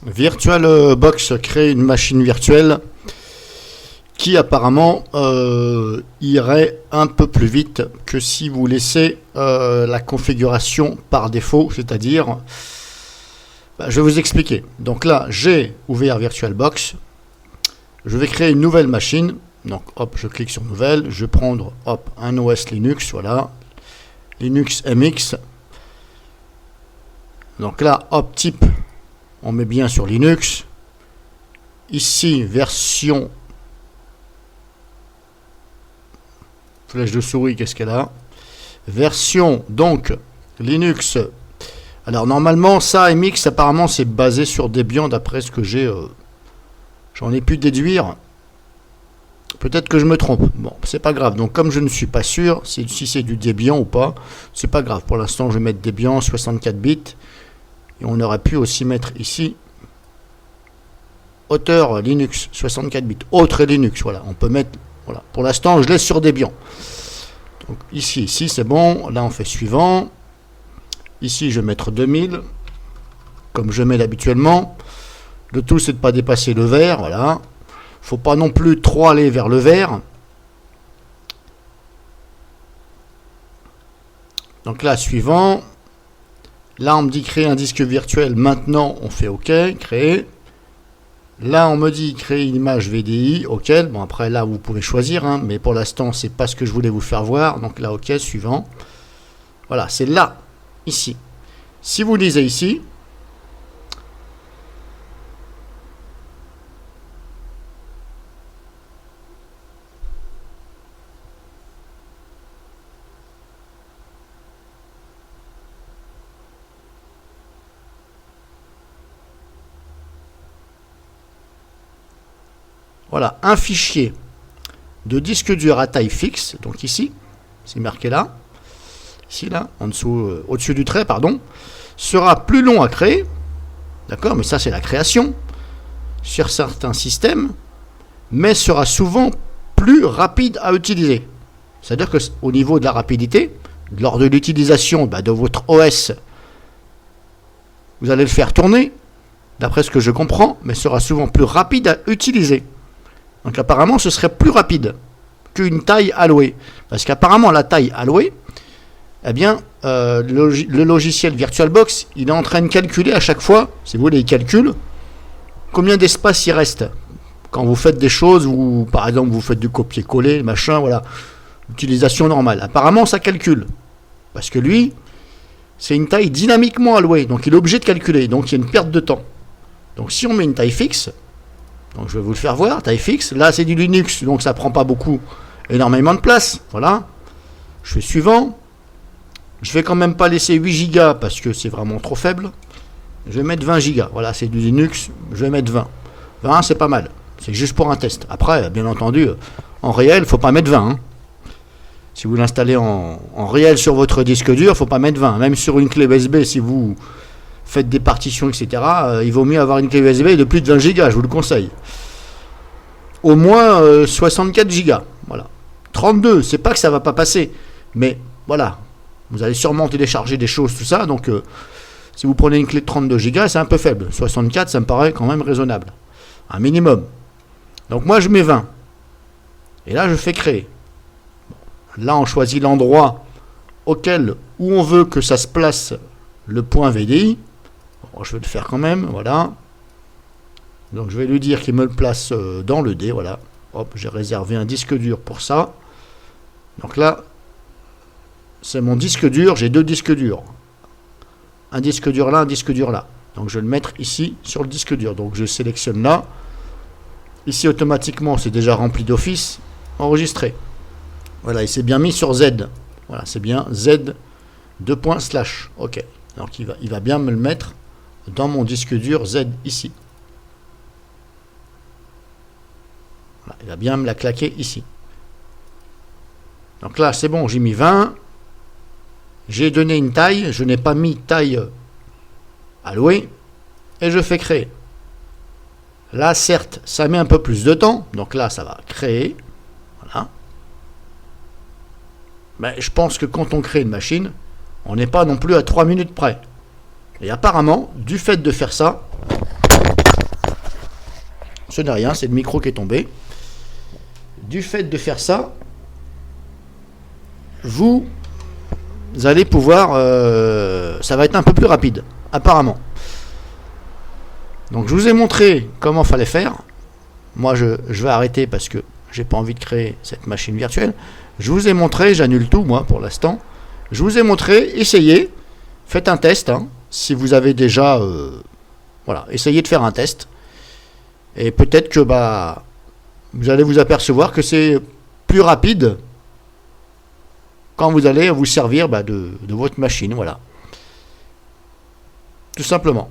VirtualBox crée une machine virtuelle qui apparemment irait un peu plus vite que si vous laissez la configuration par défaut, c'est-à-dire, je vais vous expliquer. Donc là, j'ai ouvert VirtualBox, je vais créer une nouvelle machine, donc hop, je clique sur nouvelle, je vais prendre hop, un OS Linux, voilà, Linux MX, donc là, hop, type, on met bien sur Linux, ici, version, flèche de souris, qu'est-ce qu'elle a? Version, donc, Linux. Alors, normalement, ça, MX, apparemment, c'est basé sur Debian, d'après ce que j'en ai pu déduire. Peut-être que je me trompe. Bon, c'est pas grave. Donc, comme je ne suis pas sûr si c'est du Debian ou pas, c'est pas grave. Pour l'instant, je vais mettre Debian 64 bits. Et on aurait pu aussi mettre ici auteur Linux 64 bits. Autre Linux, voilà. On peut mettre... Voilà. Pour l'instant, je laisse sur Debian. Donc ici, c'est bon. Là, on fait suivant. Ici, je vais mettre 2000, comme je mets habituellement. Le tout, c'est de ne pas dépasser le vert. Voilà. Faut pas non plus trop aller vers le vert. Donc là, suivant. Là, on me dit créer un disque virtuel. Maintenant, on fait OK, créer. Là, on me dit créer une image VDI, OK. Bon, après, là, vous pouvez choisir, hein, mais pour l'instant, c'est pas ce que je voulais vous faire voir. Donc là, OK, suivant. Voilà, c'est là, ici. Si vous lisez ici, voilà, un fichier de disque dur à taille fixe, donc ici, c'est marqué là, ici, là, en dessous, au-dessus du trait, pardon, sera plus long à créer, d'accord, mais ça c'est la création, sur certains systèmes, mais sera souvent plus rapide à utiliser. C'est-à-dire qu'au niveau de la rapidité, lors de l'utilisation de votre OS, vous allez le faire tourner, d'après ce que je comprends, mais sera souvent plus rapide à utiliser. Donc apparemment, ce serait plus rapide qu'une taille allouée. Parce qu'apparemment, la taille allouée, eh bien, le logiciel VirtualBox, il est en train de calculer à chaque fois, si vous voulez, il calcule combien d'espace il reste. Quand vous faites des choses, ou par exemple, vous faites du copier-coller, machin, voilà, utilisation normale. Apparemment, ça calcule. Parce que lui, c'est une taille dynamiquement allouée. Donc, il est obligé de calculer. Donc, il y a une perte de temps. Donc, si on met une taille fixe, donc je vais vous le faire voir, taille fixe. Là, c'est du Linux, donc ça prend pas énormément de place. Voilà. Je fais suivant. Je vais quand même pas laisser 8 Go parce que c'est vraiment trop faible. Je vais mettre 20 Go. Voilà, c'est du Linux. Je vais mettre 20. 20, c'est pas mal. C'est juste pour un test. Après, bien entendu, en réel, faut pas mettre 20. Hein. Si vous l'installez en réel sur votre disque dur, faut pas mettre 20. Même sur une clé USB, si vous faites des partitions, etc., il vaut mieux avoir une clé USB de plus de 20 Go, je vous le conseille. Au moins 64 Go. Voilà. 32, c'est pas que ça va pas passer, mais voilà, vous allez sûrement télécharger des choses, tout ça, donc si vous prenez une clé de 32 Go, c'est un peu faible. 64, ça me paraît quand même raisonnable. Un minimum. Donc moi, je mets 20. Et là, je fais créer. Là, on choisit l'endroit où on veut que ça se place le point VDI. Bon, je vais le faire quand même, voilà. Donc je vais lui dire qu'il me le place dans le D, voilà. Hop, j'ai réservé un disque dur pour ça. Donc là, c'est mon disque dur, j'ai 2 disques durs. Un disque dur là, un disque dur là. Donc je vais le mettre ici sur le disque dur. Donc je sélectionne là. Ici automatiquement, c'est déjà rempli d'office. Enregistré. Voilà, il s'est bien mis sur Z. Voilà, c'est bien Z 2./. OK. Donc il va bien me le mettre dans mon disque dur Z ici. Voilà, il va bien me la claquer ici. Donc là, c'est bon, j'ai mis 20. J'ai donné une taille. Je n'ai pas mis taille allouée. Et je fais créer. Là, certes, ça met un peu plus de temps. Donc là, ça va créer. Voilà. Mais je pense que quand on crée une machine, on n'est pas non plus à 3 minutes près. Et apparemment, du fait de faire ça, ce n'est rien, c'est le micro qui est tombé. Du fait de faire ça, vous allez pouvoir, ça va être un peu plus rapide, apparemment. Donc je vous ai montré comment fallait faire. Moi je vais arrêter parce que j'ai pas envie de créer cette machine virtuelle. Je vous ai montré, j'annule tout moi pour l'instant. Je vous ai montré, essayez, faites un test. Hein, si vous avez déjà, voilà, essayez de faire un test. Et peut-être que vous allez vous apercevoir que c'est plus rapide quand vous allez vous servir de votre machine, voilà. Tout simplement.